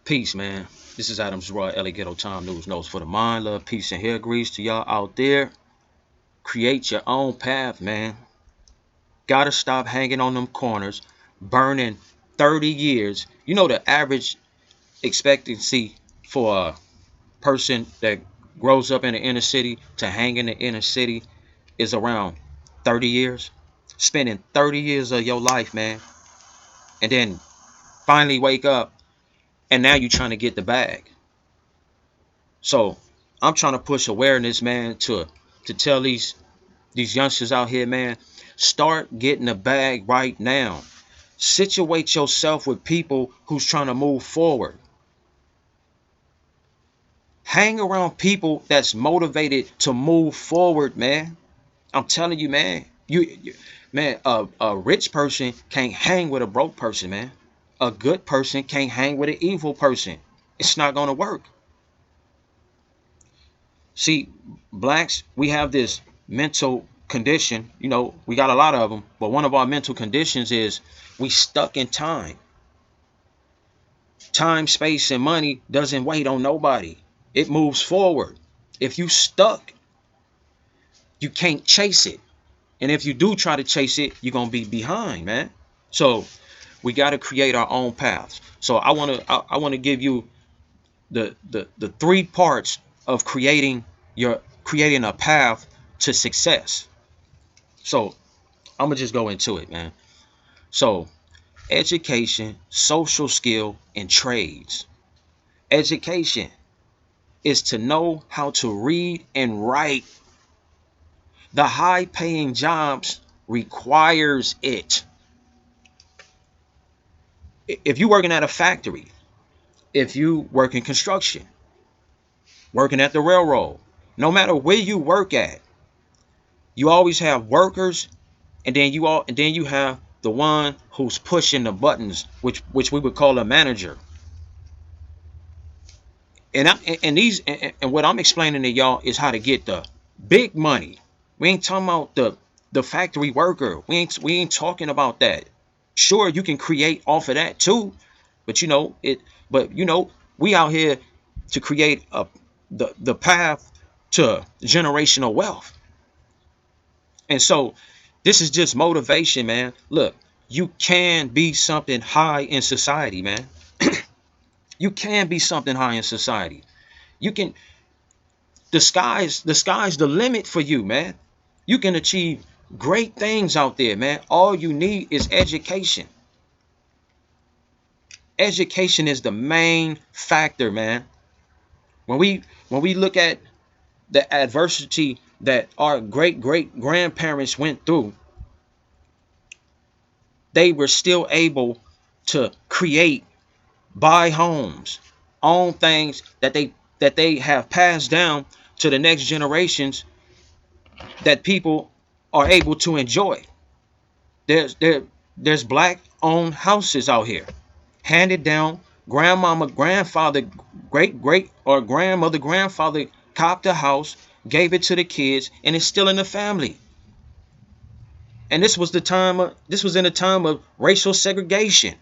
Peace, man. This is Adams Roy, LA Ghetto Time News Notes for the mind, love, peace, and hair grease to y'all out there. Create your own path, man. Gotta stop hanging on them corners, burning 30 years. You know the average expectancy for a person that grows up in the inner city to hang in the inner city is around 30 years. Spending 30 years of your life, man, and then finally wake up and now you're trying to get the bag. So I'm trying to push awareness, man, to tell these youngsters out here, man, start getting the bag right now. Situate yourself with people who's trying to move forward. Hang around people that's motivated to move forward, man. I'm telling you, man. Man, a rich person can't hang with a broke person, man. A good person can't hang with an evil person. It's not gonna work. See, blacks, we have this mental condition. You know, we got a lot of them, but one of our mental conditions is we stuck in time. Time, space, and money doesn't wait on nobody. It moves forward. If you stuck, you can't chase it. And if you do try to chase it, you're gonna be behind, man. So we got to create our own paths. So I wanna give you the three parts of creating a path to success. So I'm gonna just go into it, man. So education, social skill, and trades. Education is to know how to read and write. The high paying jobs requires it. If you working at a factory, if you work in construction, working at the railroad, no matter where you work at, you always have workers, and then you have the one who's pushing the buttons, which we would call a manager. And what I'm explaining to y'all is how to get the big money. We ain't talking about the factory worker. We ain't talking about that. Sure, you can create off of that too, but you know it. But you know we out here to create the path to generational wealth. And so this is just motivation, man. Look, you can be something high in society, man. You can be something high in society. You can the sky's the limit for you, man. You can achieve great things out there, man. All you need is education. Education is the main factor, man. When we look at the adversity that our great grandparents went through, they were still able to create, buy homes, own things that they have passed down to the next generations that people are able to enjoy. There's black owned houses out here, handed down. Grandmama, grandfather, great or grandmother, grandfather copped a house, gave it to the kids, and it's still in the family. And this was in a time of racial segregation,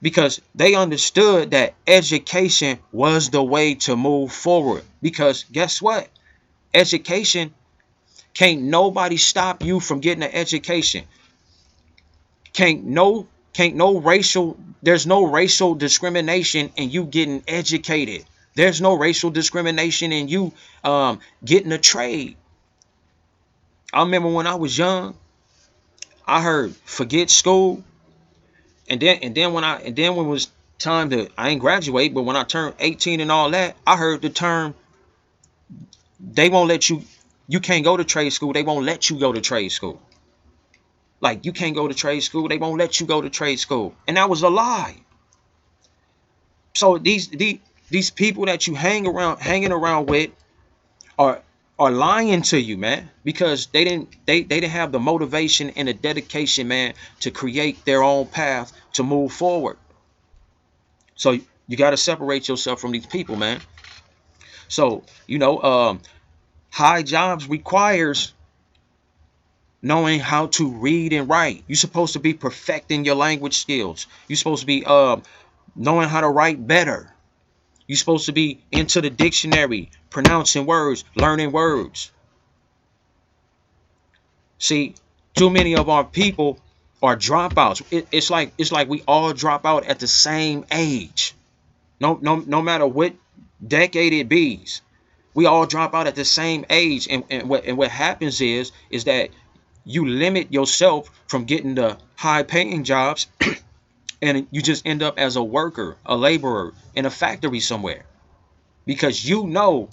because they understood that education was the way to move forward. Because guess what? Education, can't nobody stop you from getting an education. Can't no racial There's no racial discrimination in you getting educated. There's no racial discrimination in you getting a trade. I remember when I was young, I heard forget school, and then when it was time to, I ain't graduate, but when I turned 18 and all that, I heard the term, they won't let you can't go to trade school. They won't let you go to trade school. Like, you can't go to trade school. They won't let you go to trade school. And that was a lie. So these people that you hanging around with are lying to you, man, because they didn't have the motivation and the dedication, man, to create their own path to move forward. So you got to separate yourself from these people, man. So high jobs requires knowing how to read and write. You're supposed to be perfecting your language skills. You're supposed to be knowing how to write better. You're supposed to be into the dictionary, pronouncing words, learning words. See, too many of our people are dropouts. It's like we all drop out at the same age. No matter what decade it be, we all drop out at the same age. And what happens is that you limit yourself from getting the high paying jobs, and you just end up as a worker, a laborer in a factory somewhere, because you know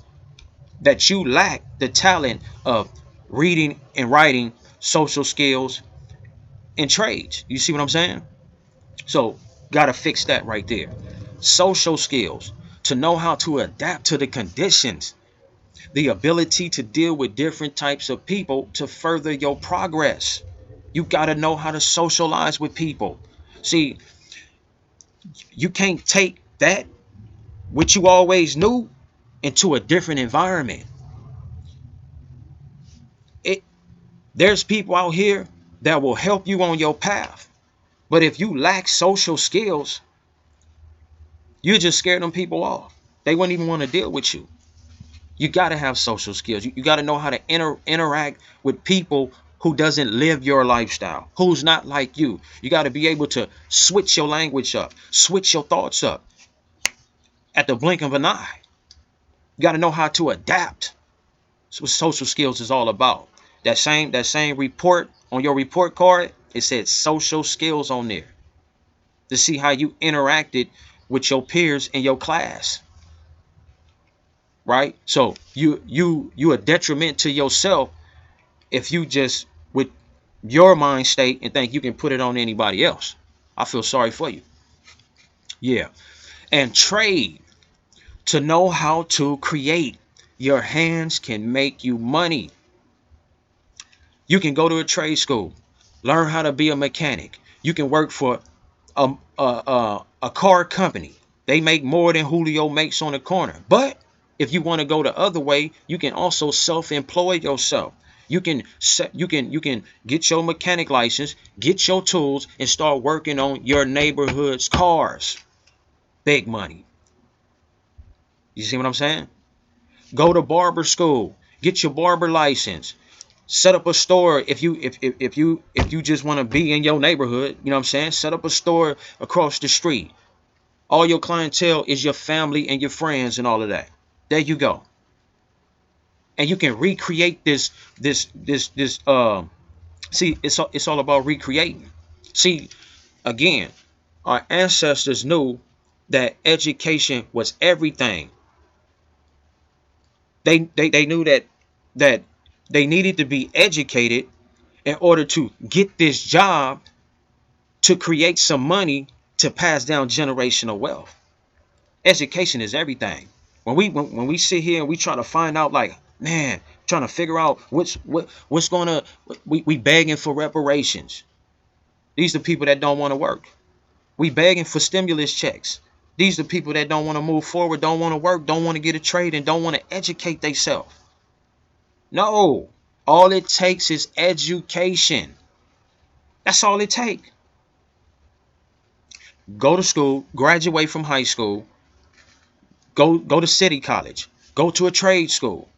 that you lack the talent of reading and writing, social skills, and trades. You see what I'm saying? So, gotta fix that right there. Social skills, to know how to adapt to the conditions, the ability to deal with different types of people to further your progress. You gotta know how to socialize with people. See, you can't take that, which you always knew, into a different environment. It There's people out here that will help you on your path. But if you lack social skills, you just scare them people off. They wouldn't even want to deal with you. You got to have social skills. You got to know how to interact with people who doesn't live your lifestyle, who's not like you. You got to be able to switch your language up, switch your thoughts up at the blink of an eye. You got to know how to adapt. That's what social skills is all about. That same report on your report card, it said social skills on there, to see how you interacted with your peers in your class, right? So you a detriment to yourself if you just with your mind state and think you can put it on anybody else. I feel sorry for you. Yeah. And trade, to know how to create. Your hands can make you money. You can go to a trade school, learn how to be a mechanic. You can work for a car company. They make more than Julio makes on the corner. But if you want to go the other way, you can also self-employ yourself. You can get your mechanic license, get your tools, and start working on your neighborhood's cars. Big money. You see what I'm saying? Go to barber school, get your barber license, set up a store. If you just want to be in your neighborhood, you know what I'm saying? Set up a store across the street. All your clientele is your family and your friends and all of that. There you go. And you can recreate this. See, it's all about recreating. See, again, our ancestors knew that education was everything. They knew that they needed to be educated in order to get this job, to create some money, to pass down generational wealth. Education is everything. When we sit here and we try to find out, like, man, trying to figure out what's gonna, we begging for reparations. These are people that don't want to work. We begging for stimulus checks. These are people that don't want to move forward, don't want to work, don't want to get a trade, and don't want to educate themselves. No, all it takes is education. That's all it takes. Go to school, graduate from high school, go to city college, go to a trade school,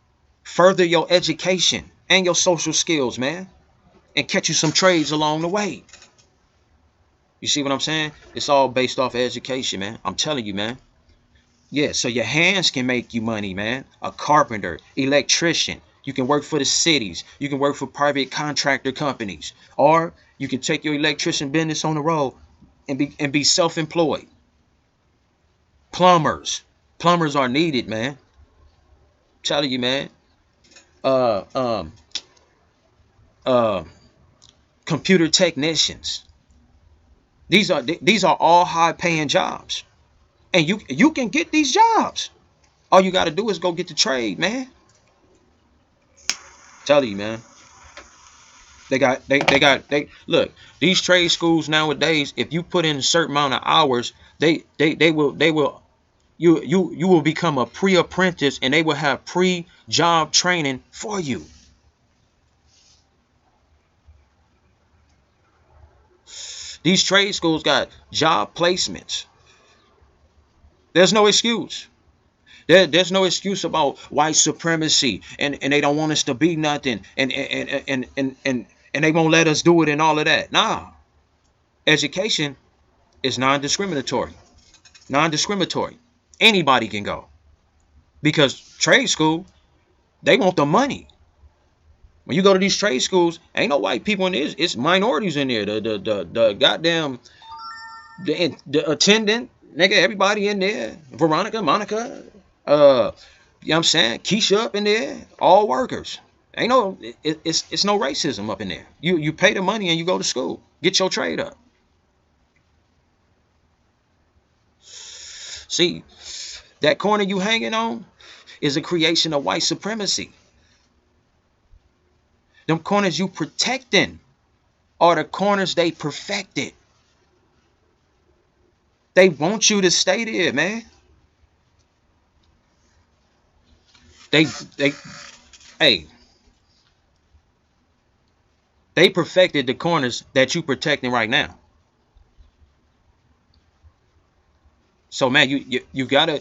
further your education and your social skills, man, and catch you some trades along the way. You see what I'm saying? It's all based off of education, man. I'm telling you, man. Yeah, so your hands can make you money, man. A carpenter, electrician. You can work for the cities. You can work for private contractor companies. Or you can take your electrician business on the road and be self-employed. Plumbers. Plumbers are needed, man. I'm telling you, man. Uh um uh Computer technicians. These are all high paying jobs. And you can get these jobs. All you got to do is go get the trade, man. Tell you, man. They look, these trade schools nowadays, if you put in a certain amount of hours, they will you will become a pre-apprentice, and they will have pre-job training for you. These trade schools got job placements. There's no excuse. There's no excuse about white supremacy, and they don't want us to be nothing, and they won't let us do it and all of that. Nah, education is non-discriminatory. Non-discriminatory. Anybody can go, because trade school, they want the money. When you go to these trade schools, ain't no white people in there. It's minorities in there. The goddamn the attendant, nigga, everybody in there. Veronica, Monica, you know what I'm saying? Keisha up in there, all workers. Ain't no, it's no racism up in there. You pay the money and you go to school. Get your trade up. See, that corner you hanging on is a creation of white supremacy. Them corners you protecting are the corners they perfected. They want you to stay there, man. They hey, they perfected the corners that you protecting right now. So man, you gotta.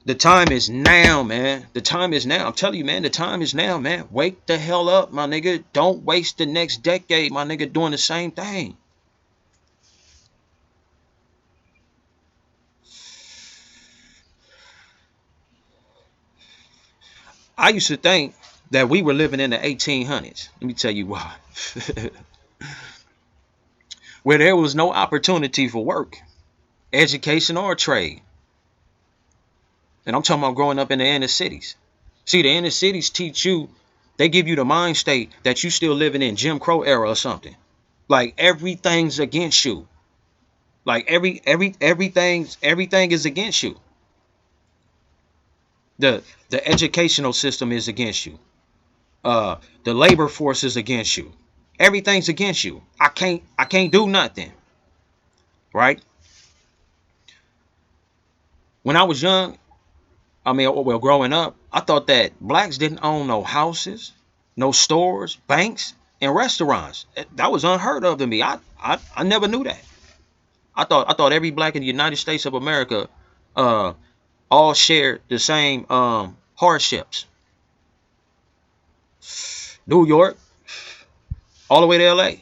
The time is now, man. The time is now. I'm telling you, man. The time is now, man. Wake the hell up, my nigga. Don't waste the next decade, my nigga, doing the same thing. I used to think that we were living in the 1800s. Let me tell you why. Where there was no opportunity for work, education, or trade. And I'm talking about growing up in the inner cities. See, the inner cities teach you, they give you the mind state that you still living in Jim Crow era or something. Like everything's against you. Like everything is against you. The educational system is against you. The labor force is against you. Everything's against you. I can't do nothing. Right? When I was young, I mean, well, growing up, I thought that blacks didn't own no houses, no stores, banks, and restaurants. That was unheard of to me. I never knew that. I thought every black in the United States of America uh all shared the same hardships. New York, all the way to LA.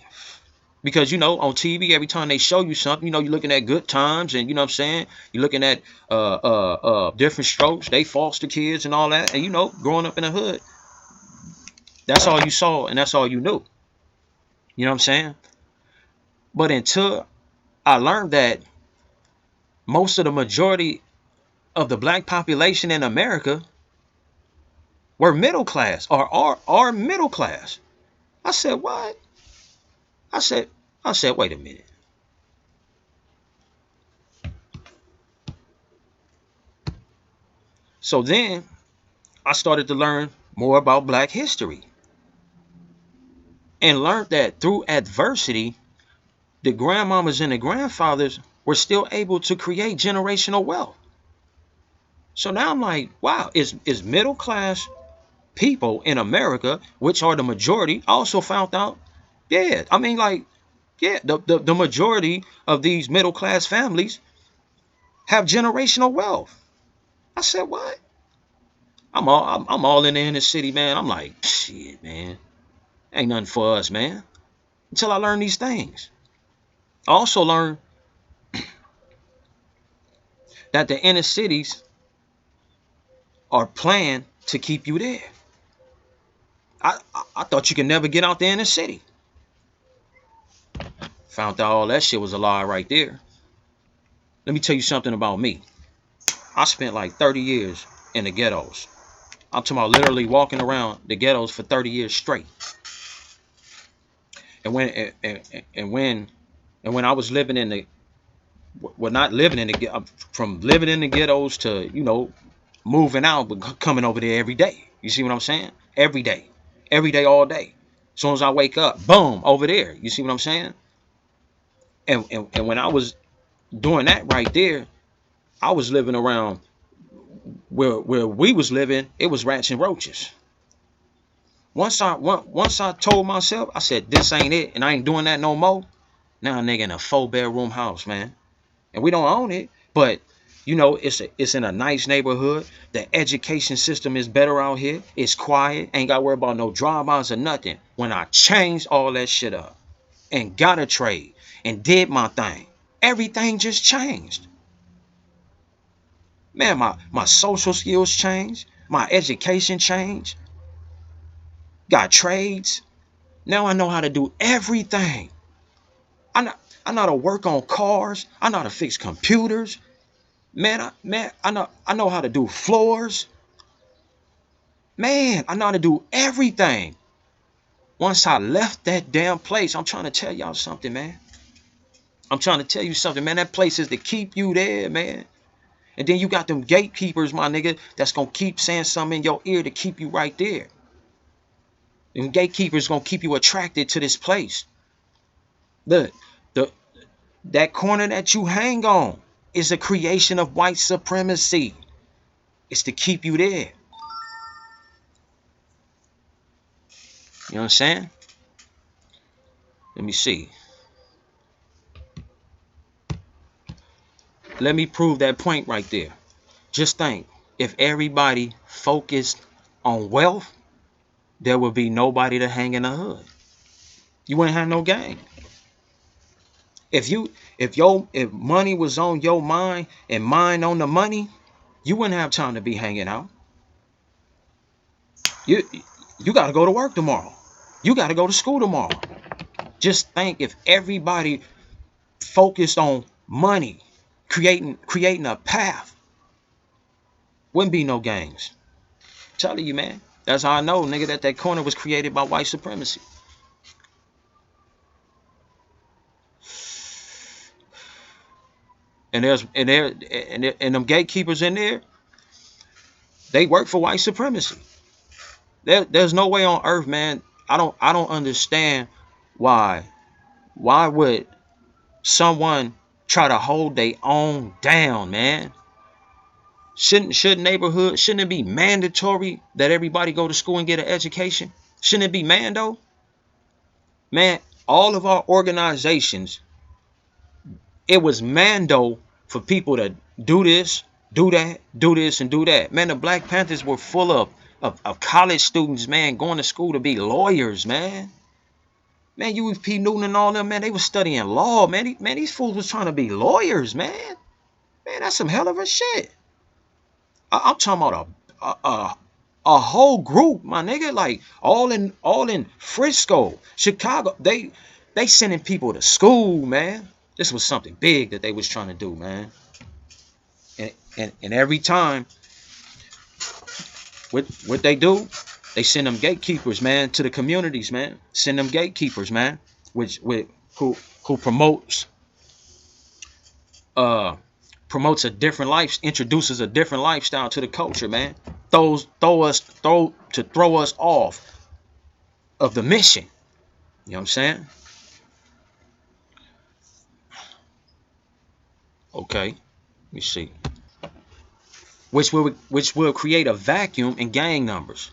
Because on TV, every time they show you something, you're looking at Good Times, and you know what I'm saying, you're looking at Different Strokes, they foster kids and all that, and growing up in the hood, that's all you saw and that's all you knew. You know what I'm saying? But until I learned that most of the majority of the black population in America were middle class, or are middle class. I said, what? I said, wait a minute. So then I started to learn more about black history and learned that through adversity, the grandmamas and the grandfathers were still able to create generational wealth. So now I'm like, wow, is middle class people in America, which are the majority, also found out, yeah, I mean, like, yeah, the majority of these middle class families have generational wealth. I said, what? I'm all in the inner city, man. I'm like, shit, man, ain't nothing for us, man. Until I learn these things. I also learned that the inner cities are planned to keep you there. I thought you could never get out there in the city. Found out all that shit was a lie right there. Let me tell you something about me. I spent like 30 years in the ghettos. I'm talking about literally walking around the ghettos for 30 years straight. And when I was living in the, well, not living in the, from living in the ghettos to moving out, but coming over there every day. You see what I'm saying? Every day, all day. As soon as I wake up, boom, over there. You see what I'm saying? And when I was doing that right there, I was living around where we was living. It was rats and roaches. Once I told myself, I said, this ain't it, and I ain't doing that no more. Now a nigga in a 4-bedroom house, man, and we don't own it, but You know, it's in a nice neighborhood. The education system is better out here. It's quiet. Ain't got to worry about no drive-bys or nothing. When I changed all that shit up and got a trade and did my thing, everything just changed. Man, my social skills changed. My education changed. Got trades. Now I know how to do everything. I know how to work on cars. I know how to fix computers. I know how to do floors. Man, I know how to do everything. Once I left that damn place, I'm trying to tell y'all something, man. I'm trying to tell you something, man. That place is to keep you there, man. And then you got them gatekeepers, my nigga, that's gonna keep saying something in your ear to keep you right there. And gatekeepers gonna keep you attracted to this place. Look, the that corner that you hang on is a creation of white supremacy. It's to keep you there. You know what I'm saying? Let me see. Let me prove that point right there. Just think, if everybody focused on wealth, there would be nobody to hang in the hood. You wouldn't have no gang. If money was on your mind and mind on the money, you wouldn't have time to be hanging out. You got to go to work tomorrow. You got to go to school tomorrow. Just think, if everybody focused on money, creating a path, wouldn't be no gangs. I'm telling you, man. That's how I know, nigga, that corner was created by white supremacy. And them gatekeepers in there, they work for white supremacy. There's no way on earth, man. I don't understand why would someone try to hold their own down, man? Shouldn't it be mandatory that everybody go to school and get an education? Shouldn't it be mando? Man, all of our organizations, it was mando for people to do this, do that, do this, and do that. Man, the Black Panthers were full of college students, man, going to school to be lawyers, man. Man, UP Newton and all them, man, they was studying law, man. These fools was trying to be lawyers, man. Man, that's some hell of a shit. I'm talking about a whole group, my nigga, like all in Frisco, Chicago. They sending people to school, man. This was something big that they was trying to do, man. And every time, what they do, they send them gatekeepers, man, to the communities, man. Send them gatekeepers, man, who promotes a different life, introduces a different lifestyle to the culture, man. Throw us off of the mission. You know what I'm saying? Okay, let me see. Which will create a vacuum in gang numbers.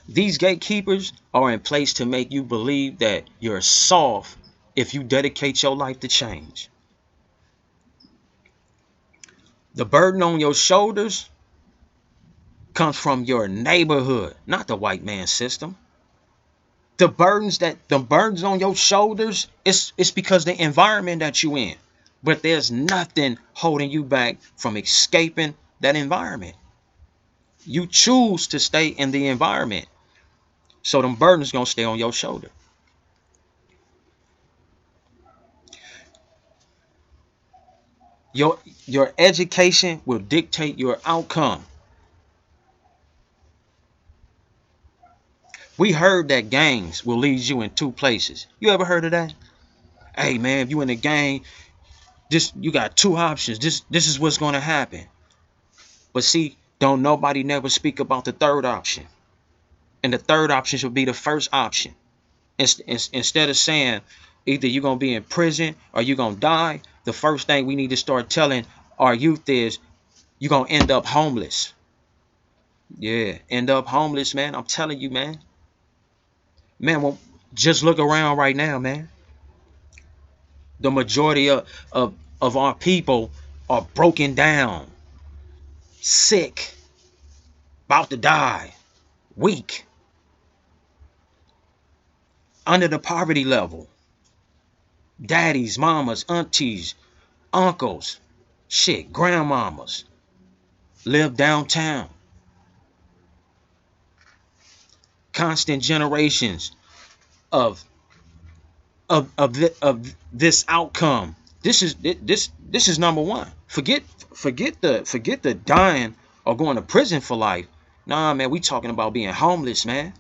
These gatekeepers are in place to make you believe that you're soft if you dedicate your life to change. The burden on your shoulders comes from your neighborhood, not the white man system. The burdens on your shoulders, it's because the environment that you in. But there's nothing holding you back from escaping that environment. You choose to stay in the environment. So them burdens gonna stay on your shoulder. Your education will dictate your outcome. We heard that gangs will lead you in two places. You ever heard of that? Hey man, if you in a gang, you got two options. This is what's gonna happen. But see, don't nobody never speak about the third option. And the third option should be the first option. Instead of saying either you're going to be in prison or you're going to die, the first thing we need to start telling our youth is you're going to end up homeless. Yeah, end up homeless, man. I'm telling you, man. Man, well, just look around right now, man. The majority of our people are broken down. sick, about to die, weak, under the poverty level. Daddies, mamas, aunties, uncles, shit, grandmamas live downtown. Constant generations of of this outcome. This is number one. Forget the dying or going to prison for life. Nah, man, we talking about being homeless, man.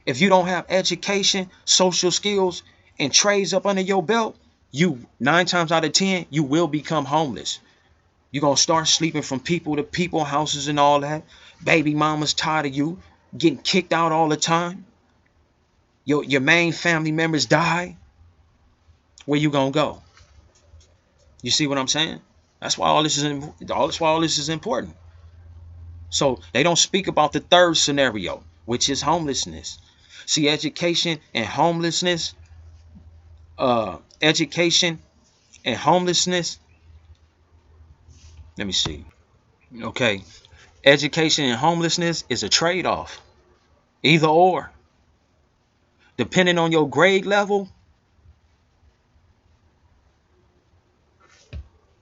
If you don't have education, social skills, and trades up under your belt, you 9 times out of 10 you will become homeless. You're gonna start sleeping from people to people, houses and all that. Baby mama's tired of you, getting kicked out all the time. Your main family members die. Where you gonna go? You see what I'm saying? That's why all this is important. So they don't speak about the third scenario, which is homelessness. See, education and homelessness. Let me see. Okay, education and homelessness is a trade-off. Either or. Depending on your grade level,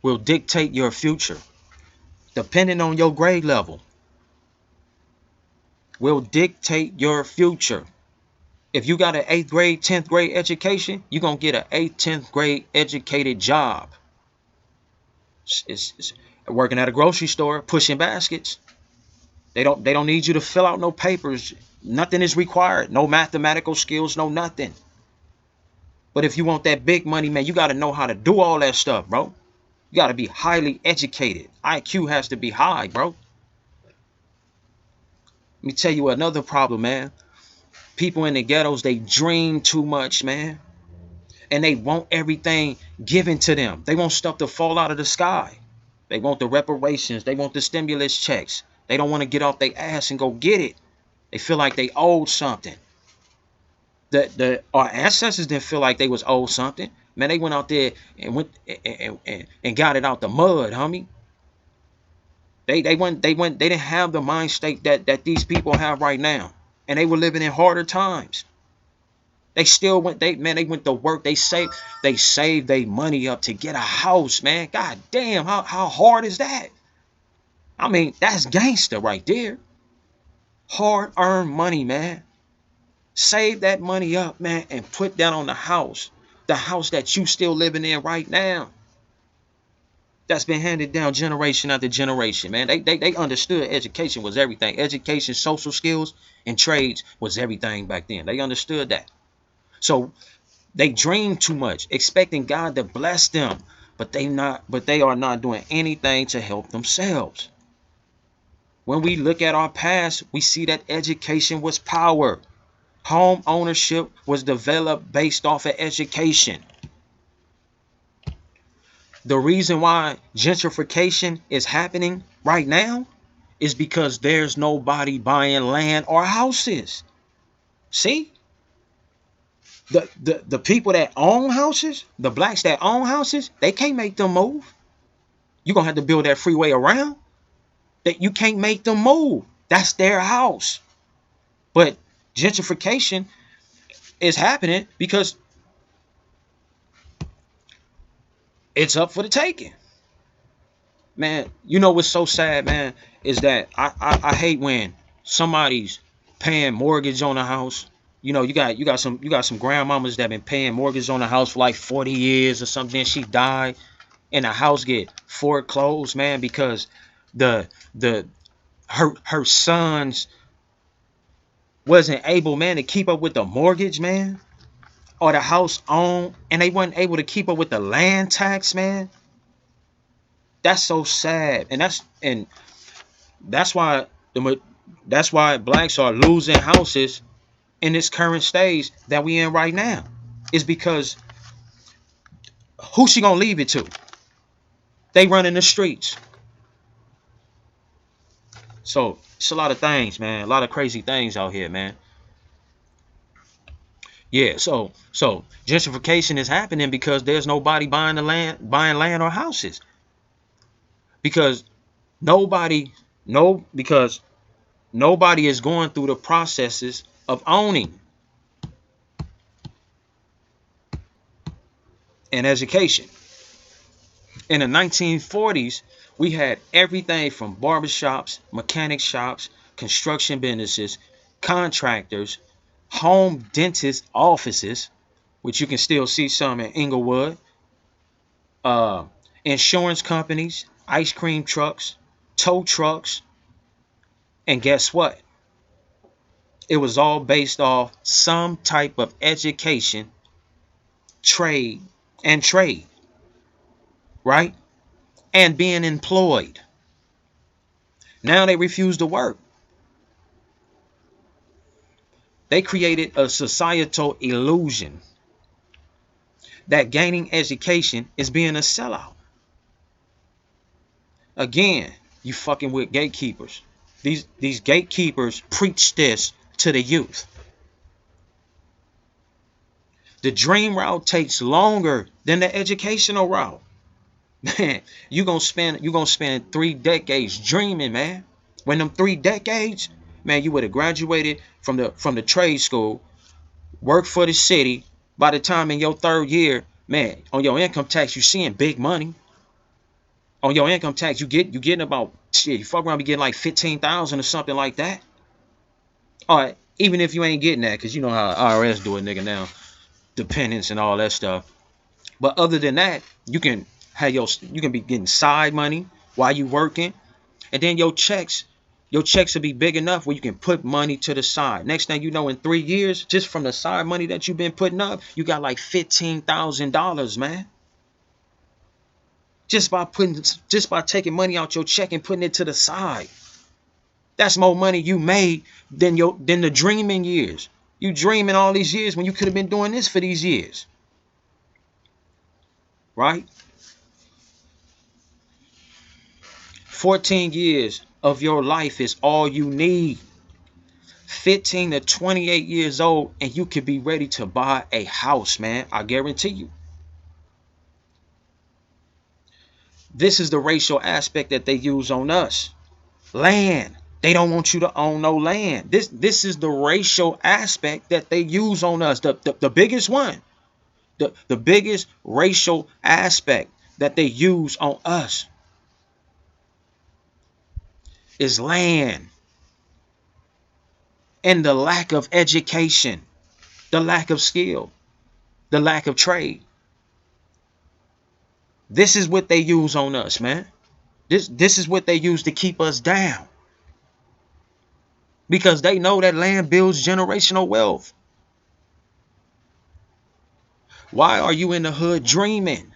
will dictate your future. Depending on your grade level, will dictate your future. If you got an 8th grade, 10th grade education, you're going to get an 8th, 10th grade educated job. It's working at a grocery store, pushing baskets. They don't need you to fill out no papers. Nothing is required. No mathematical skills, no nothing. But if you want that big money, man, you got to know how to do all that stuff, bro. You got to be highly educated. IQ has to be high, bro. Let me tell you another problem, man. People in the ghettos, they dream too much, man. And they want everything given to them. They want stuff to fall out of the sky. They want the reparations. They want the stimulus checks. They don't want to get off their ass and go get it. They feel like they owed something. Our ancestors didn't feel like they was owed something. Man, they went out there and got it out the mud, homie. They didn't have the mind state that these people have right now. And they were living in harder times. They still went, they went to work. They saved their money up to get a house, man. God damn, how hard is that? I mean, that's gangster right there. Hard-earned money, man. Save that money up, man, and put that on the house that you still living in right now. That's been handed down generation after generation, man. They understood education was everything. Education, social skills, and trades was everything back then. They understood that. So they dream too much, expecting God to bless them, but they are not doing anything to help themselves. When we look at our past, we see that education was power. Home ownership was developed based off of education. The reason why gentrification is happening right now is because there's nobody buying land or houses. See? The people that own houses, the blacks that own houses, they can't make them move. You're going to have to build that freeway around. That you can't make them move. That's their house. But gentrification is happening because it's up for the taking. Man, you know what's so sad, man, is that I hate when somebody's paying mortgage on a house. You know, you got some grandmamas that been paying mortgage on a house for like 40 years or something. She died and the house get foreclosed, man, because her sons wasn't able, man, to keep up with the mortgage, man, or the house owned, and they weren't able to keep up with the land tax, man. That's so sad, and that's why blacks are losing houses in this current stage that we in right now. Is because who she gonna leave it to? They running the streets. So it's a lot of things, man. A lot of crazy things out here, man. Yeah, so gentrification is happening because there's nobody buying land or houses. Because nobody No, because nobody is going through the processes of owning and education. In the 1940s, we had everything from barbershops, mechanic shops, construction businesses, contractors, home dentist offices, which you can still see some in Inglewood, uh, insurance companies, ice cream trucks, tow trucks, and guess what? It was all based off some type of education, trade, trade, right? And being employed. Now they refuse to work. They created a societal illusion that gaining education is being a sellout. Again, you fucking with gatekeepers. These gatekeepers preach this to the youth. The dream route takes longer than the educational route. Man, you gonna spend 3 decades dreaming, man. When them 3 decades, man, you would have graduated from the trade school, worked for the city. By the time in your 3rd year, man, on your income tax, you seeing big money. On your income tax, you getting about shit. You fuck around, be getting like 15,000 or something like that. All right, even if you ain't getting that, because you know how IRS do it, nigga. Now, dependents and all that stuff. But other than that, you can be getting side money while you working, and then your checks will be big enough where you can put money to the side. Next thing you know, in 3 years, just from the side money that you've been putting up, you got like $15,000, man. Just by taking money out your check and putting it to the side. That's more money you made than the dreaming years. You dreaming all these years when you could have been doing this for these years, right? 14 years of your life is all you need. 15 to 28 years old, and you could be ready to buy a house, man. I guarantee you. This is the racial aspect that they use on us. Land. They don't want you to own no land. This is the racial aspect that they use on us. The biggest one. The biggest racial aspect that they use on us is land and the lack of education, the lack of skill, the lack of trade. This is what they use on us, man. This is what they use to keep us down. Because they know that land builds generational wealth. Why are you in the hood dreaming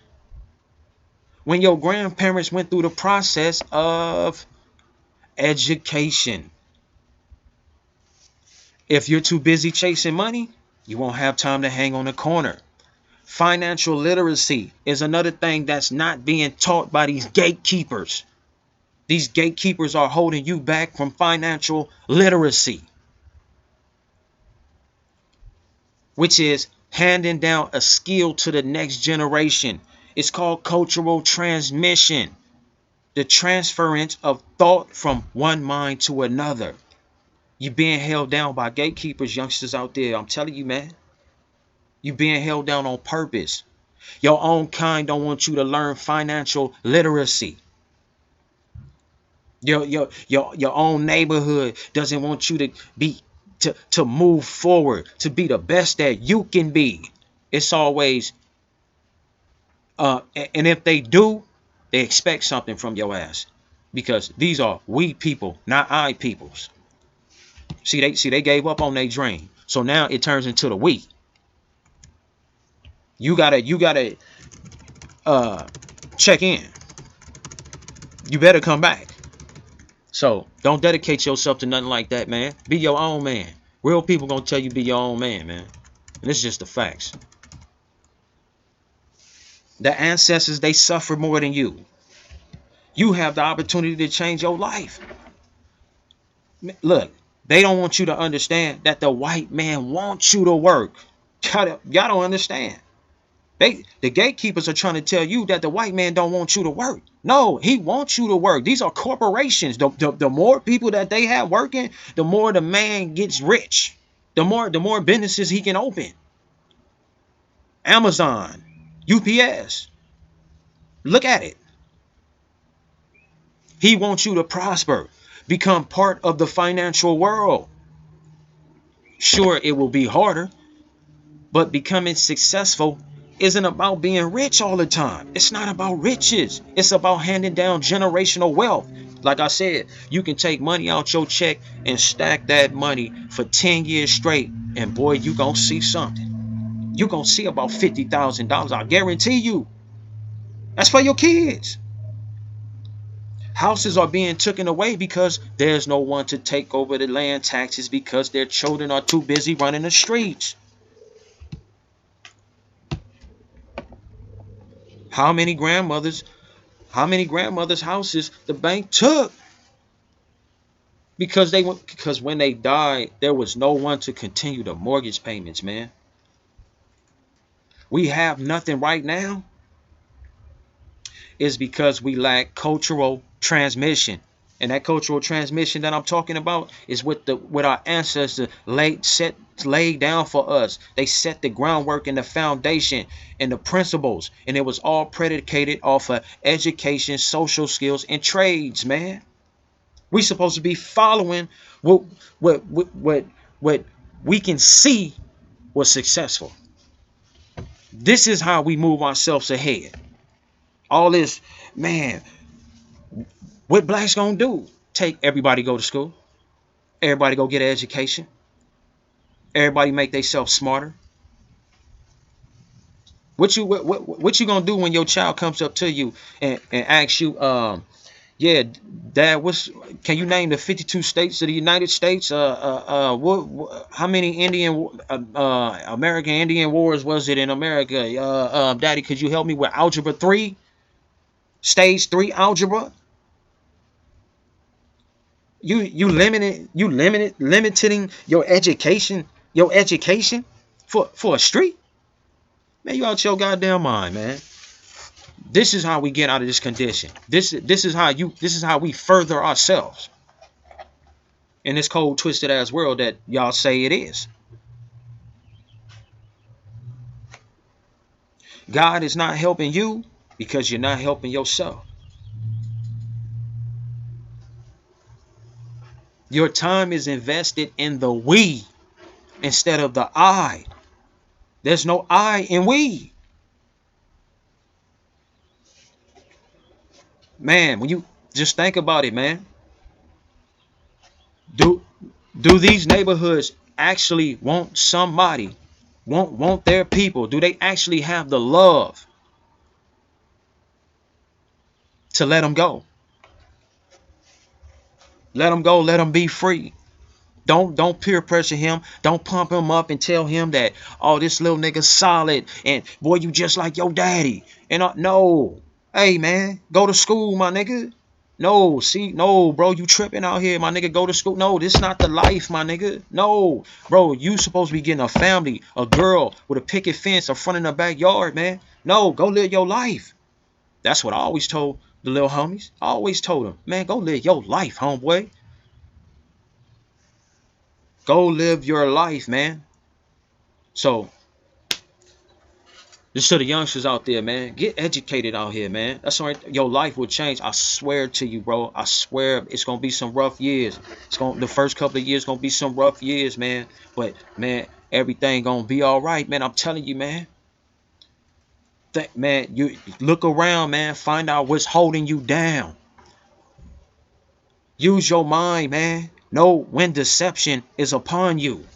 when your grandparents went through the process of education? If you're too busy chasing money, you won't have time to hang on the corner. Financial literacy is another thing that's not being taught by these gatekeepers. These gatekeepers are holding you back from financial literacy, which is handing down a skill to the next generation. It's called cultural transmission, the transference of thought from one mind to another. You're being held down by gatekeepers, youngsters out there. I'm telling you, man. You're being held down on purpose. Your own kind don't want you to learn financial literacy. Your own neighborhood doesn't want you to be to move forward, to be the best that you can be. It's always and if they do, they expect something from your ass, because these are we people, not I peoples. See they gave up on their dream, so now it turns into the we. You gotta check in. You better come back. So don't dedicate yourself to nothing like that, man. Be your own man. Real people gonna tell you be your own man, man. And this is just the facts. The ancestors, they suffer more than you. You have the opportunity to change your life. Look, they don't want you to understand that the white man wants you to work. Y'all don't understand. The gatekeepers are trying to tell you that the white man don't want you to work. No, he wants you to work. These are corporations. The more people that they have working, the more the man gets rich. The more businesses he can open. Amazon, UPS. Look at it. He wants you to prosper, become part of the financial world. Sure, it will be harder, but becoming successful isn't about being rich all the time. It's not about riches. It's about handing down generational wealth. Like I said, you can take money out your check and stack that money for 10 years straight, and boy, you gonna see something. You gonna see about $50,000. I guarantee you. That's for your kids. Houses are being taken away because there's no one to take over the land taxes because their children are too busy running the streets. How many grandmothers houses the bank took because when they died there was no one to continue the mortgage payments, man. We have nothing right now is because we lack cultural transmission. And that cultural transmission that I'm talking about is what our ancestors laid down for us. They set the groundwork and the foundation and the principles, and it was all predicated off of education, social skills, and trades, man. We supposed to be following what we can see was successful. This is how we move ourselves ahead. All this, man, what blacks gonna do? Take everybody go to school. Everybody go get an education. Everybody make themselves smarter. What you gonna do when your child comes up to you and asks you, yeah, Dad, can you name the 52 states of the United States? How many American Indian wars was it in America? Daddy, could you help me with algebra 3, stage 3 algebra? Limiting your education for a street. Man, you out your goddamn mind, man. This is how we get out of this condition. This is how we further ourselves in this cold, twisted ass world that y'all say it is. God is not helping you because you're not helping yourself. Your time is invested in the we instead of the I. There's no I in we. Man, when you just think about it, man. Do these neighborhoods actually want somebody? Want their people? Do they actually have the love to let them go? Let them go. Let them be free. Don't peer pressure him. Don't pump him up and tell him that, oh, this little nigga solid and boy, you just like your daddy. And no, hey man, go to school, my nigga. No, bro, you tripping out here, my nigga. Go to school. No, this not the life, my nigga. No, bro, you supposed to be getting a family, a girl with a picket fence in front of the backyard, man. No, go live your life. That's what I always told the little homies. I always told them, man, go live your life, homeboy. Go live your life, man. So, just to the youngsters out there, man, get educated out here, man. That's all right. Your life will change. I swear to you, bro. I swear it's gonna be some rough years. The first couple of years gonna be some rough years, man. But man, everything gonna be all right, man. I'm telling you, man. Man, you look around, man. Find out what's holding you down. Use your mind, man. Know when deception is upon you.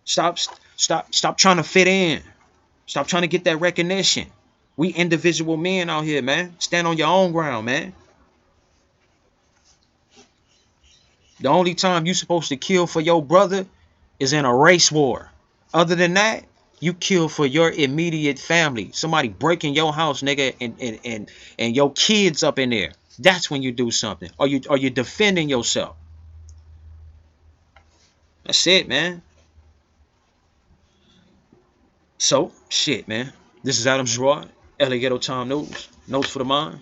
Stop trying to fit in. Stop trying to get that recognition. We individual men out here, man. Stand on your own ground, man. The only time you supposed to kill for your brother is in a race war. Other than that, you kill for your immediate family. Somebody breaking your house, nigga, and your kids up in there. That's when you do something. Or you defending yourself. That's it, man. So, shit, man. This is Adam Gerard, LA Ghetto Time News. Notes for the Mind.